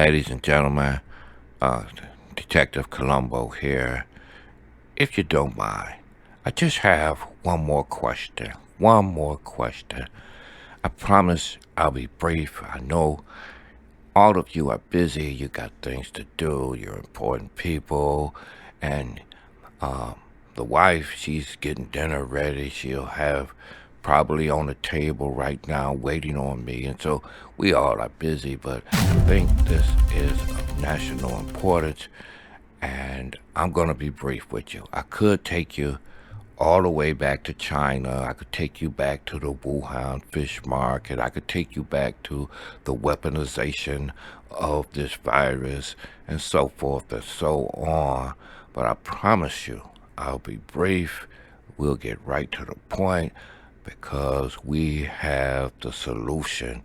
Ladies and gentlemen, uh, Detective Columbo here. If you don't mind, I just have one more question. One more question. I promise I'll be brief. I know all of you are busy. You got things to do. You're important people. And the wife, she's getting dinner ready. She'll have probably on the table right now waiting on me. And so we all are busy, but I think this is of national importance. And I'm going to be brief with you. I could take you all the way back to China. I could take you back to the Wuhan fish market. I could take you back to the weaponization of this virus and so forth and so on. But I promise you, I'll be brief. We'll get right to the point because we have the solution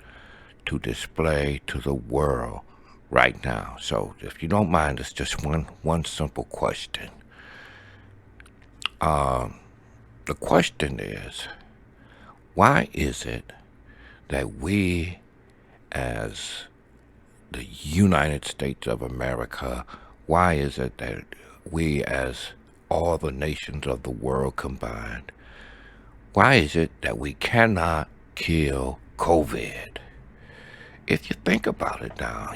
to display to the world right now. So if you don't mind, it's just one simple question. The question is, why is it that we as the United States of America, why is it that we as all the nations of the world combined, why is it that we cannot kill COVID? If you think about it now,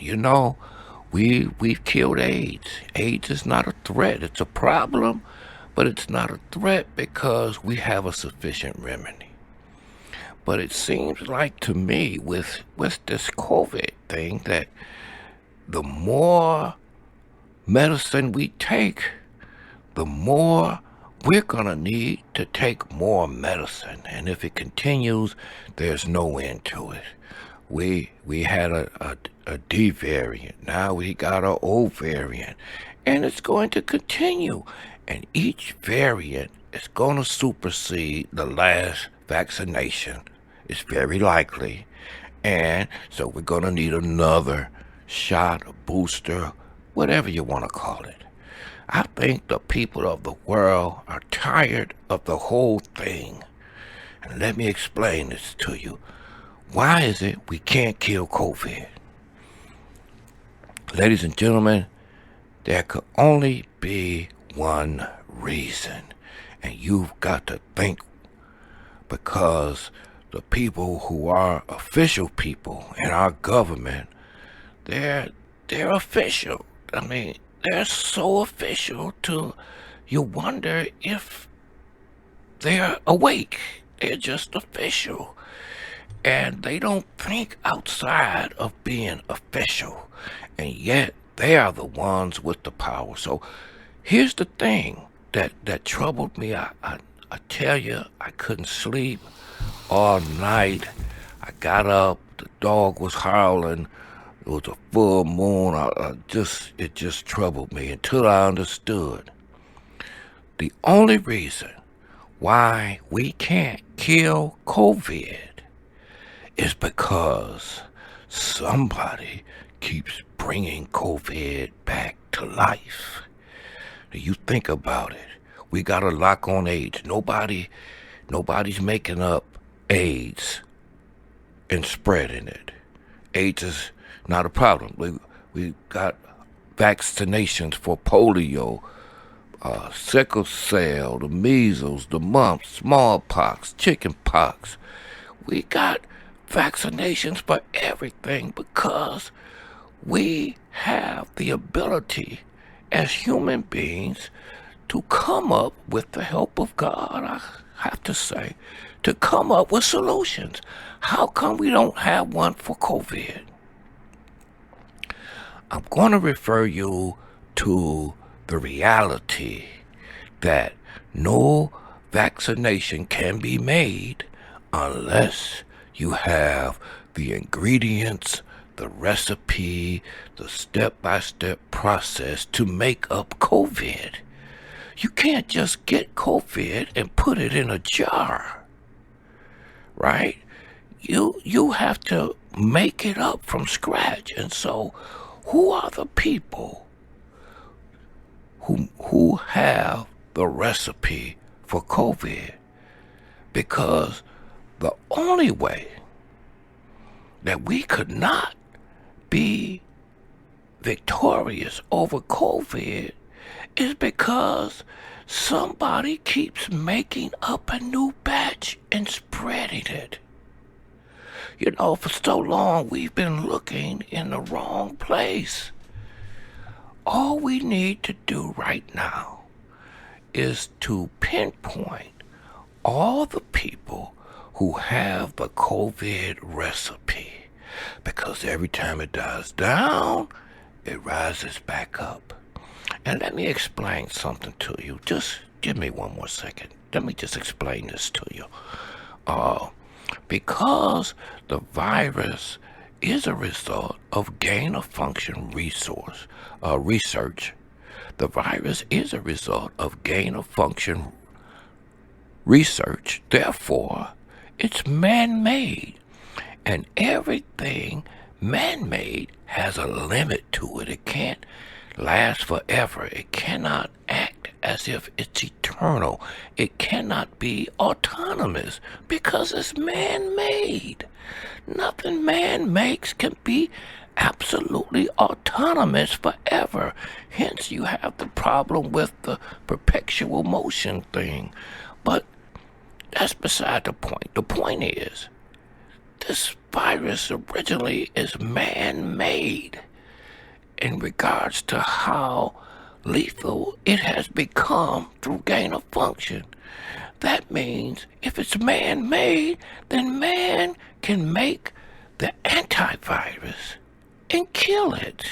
we've killed AIDS. AIDS is not a threat. It's a problem, but it's not a threat because we have a sufficient remedy. But it seems like to me with this COVID thing that the more medicine we take, the more we're going to need to take more medicine. And if it continues, there's no end to it. We had a D variant. Now we got an O variant. And it's going to continue. And each variant is going to supersede the last vaccination. It's very likely. And so we're going to need another shot, a booster, whatever you want to call it. I think the people of the world are tired of the whole thing. And let me explain this to you. Why is it we can't kill COVID? Ladies and gentlemen, there could only be one reason. And you've got to think, because the people who are official people in our government, they're official. I mean, they're so official to you wonder if they're awake. They're just official. And they don't think outside of being official. And yet they are the ones with the power. So here's the thing that troubled me. I tell you, I couldn't sleep all night. I got up, the dog was howling. It was a full moon. It just troubled me until I understood. The only reason why we can't kill COVID is because somebody keeps bringing COVID back to life. You think about it. We got a lock on AIDS. Nobody's making up AIDS and spreading it. AIDS is not a problem. We got vaccinations for polio, sickle cell, the measles, the mumps, smallpox, chickenpox. We got vaccinations for everything because we have the ability as human beings to come up, with the help of God, I have to say, to come up with solutions. How come we don't have one for COVID? I'm going to refer you to the reality that no vaccination can be made unless you have the ingredients, the recipe, the step-by-step process to make up COVID. You can't just get COVID and put it in a jar, right? You have to make it up from scratch. And so who are the people who have the recipe for COVID? Because the only way that we could not be victorious over COVID is because somebody keeps making up a new batch and spreading it. You know, for so long we've been looking in the wrong place. All we need to do right now is to pinpoint all the people who have the COVID recipe, because every time it dies down, it rises back up. And let me explain something to you. Just give me one more second. Let me just explain this to you. Because the virus is a result of gain-of-function research. The virus is a result of gain-of-function research. Therefore, it's man-made. And everything man-made has a limit to it. It can't last forever. It cannot act as if it's eternal. It cannot be autonomous because it's man-made. Nothing man makes can be absolutely autonomous forever. Hence, you have the problem with the perpetual motion thing. But that's beside the point. The point is, this virus originally is man-made in regards to how lethal it has become through gain of function. That means if it's man-made, then man can make the antivirus and kill it.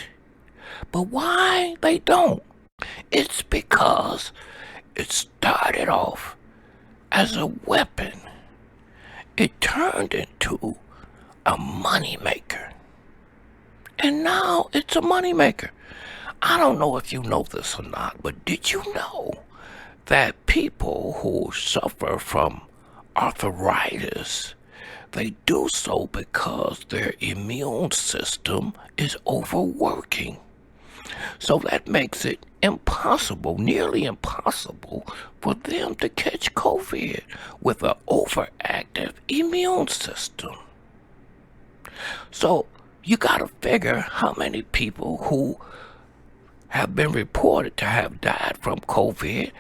But why they don't? It's because it started off as a weapon. It turned into a moneymaker. And now it's a moneymaker. I don't know if you know this or not, but did you know that people who suffer from arthritis, they do so because their immune system is overworking? So that makes it impossible, nearly impossible, for them to catch COVID with an overactive immune system. So you gotta figure how many people who have been reported to have died from COVID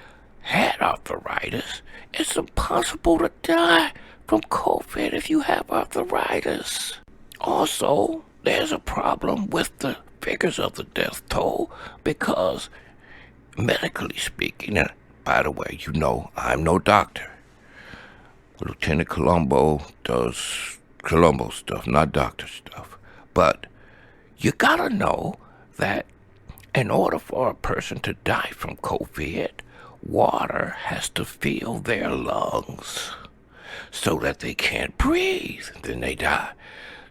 had arthritis. It's impossible to die from COVID if you have arthritis. Also, there's a problem with the figures of the death toll because, medically speaking, and by the way, you know I'm no doctor. Lieutenant Columbo does Columbo stuff, not doctor stuff. But you gotta know that in order for a person to die from COVID, water has to fill their lungs so that they can't breathe, then they die.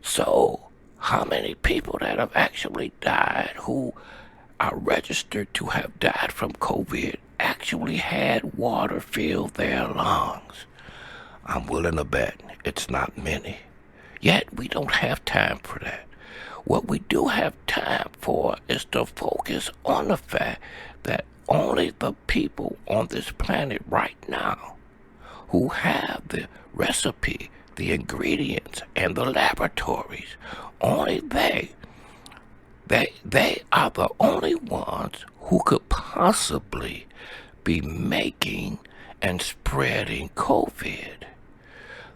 So how many people that have actually died who are registered to have died from COVID actually had water fill their lungs? I'm willing to bet it's not many. Yet we don't have time for that. What we do have time for is to focus on the fact that only the people on this planet right now who have the recipe, the ingredients, and the laboratories, only they are the only ones who could possibly be making and spreading COVID.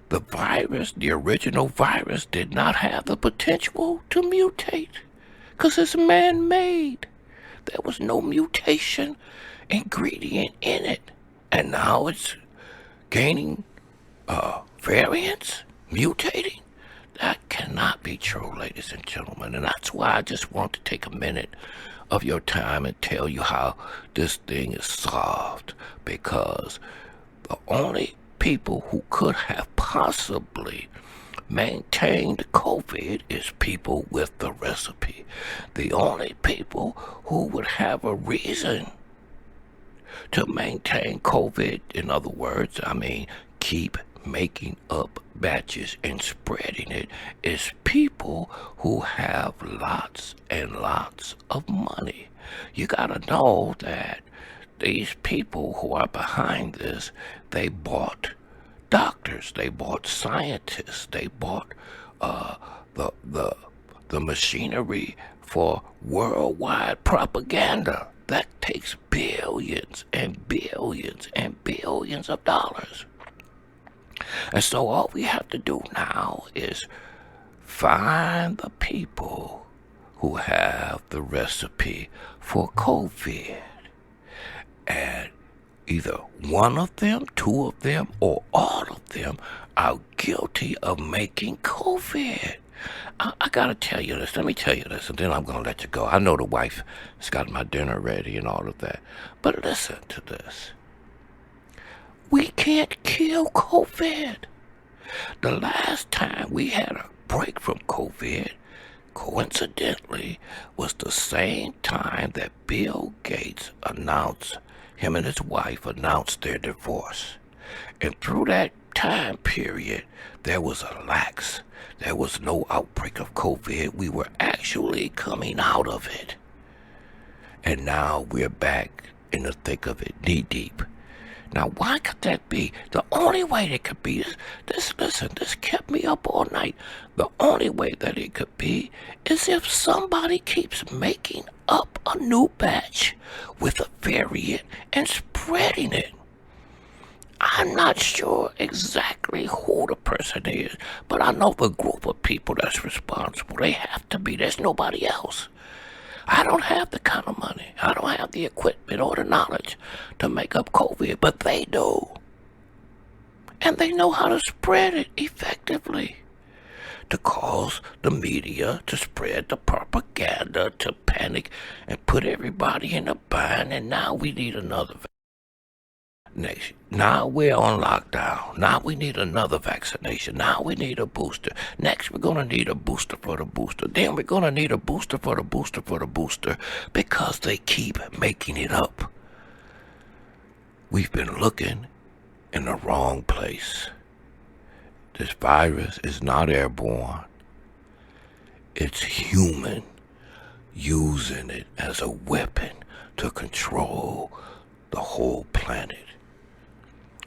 The virus, the original virus, did not have the potential to mutate because it's man-made. There was no mutation ingredient in it. And now it's gaining variants, mutating. That cannot be true, ladies and gentlemen. And that's why I just want to take a minute of your time and tell you how this thing is solved. Because the only people who could have possibly maintained COVID is people with the recipe. The only people who would have a reason to maintain COVID, in other words, keep making up batches and spreading it, is people who have lots and lots of money. You gotta know that these people who are behind this, they bought doctors, they bought scientists, they bought the the machinery for worldwide propaganda. That takes billions and billions and billions of dollars. And so all we have to do now is find the people who have the recipe for COVID. And either one of them, two of them, or all of them are guilty of making COVID. I gotta tell you this. Let me tell you this, and then I'm gonna let you go. I know the wife has got my dinner ready and all of that. But listen to this. We can't kill COVID. The last time we had a break from COVID, coincidentally, was the same time that Bill Gates announced, him and his wife announced their divorce. And through that time period, there was a lax. There was no outbreak of COVID. We were actually coming out of it. And now we're back in the thick of it, knee deep. Now, why could that be? The only way it could be is this kept me up all night. The only way that it could be is if somebody keeps making up a new batch with a variant and spreading it. I'm not sure exactly who the person is, but I know the group of people that's responsible. They have to be. There's nobody else. I don't have the kind of money. I don't have the equipment or the knowledge to make up COVID, but they do. And they know how to spread it effectively. To cause the media to spread the propaganda, to panic and put everybody in a bind, and now we need another next. Now we're on lockdown. Now we need another vaccination. Now we need a booster. Next we're going to need a booster for the booster. Then we're going to need a booster for the booster for the booster, because they keep making it up. We've been looking in the wrong place. This virus is not airborne. It's human using it as a weapon to control the whole planet.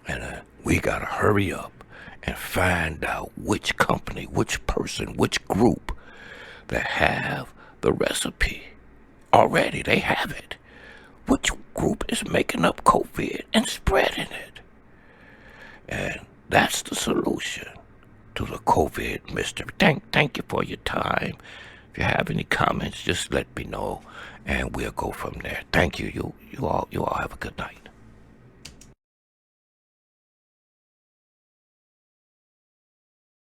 And we gotta hurry up and find out which company, which person, which group that have the recipe. Already they have it. Which group is making up COVID and spreading it? And that's the solution to the COVID mystery. Thank you for your time. If you have any comments, just let me know, and we'll go from there. Thank you. You all have a good night.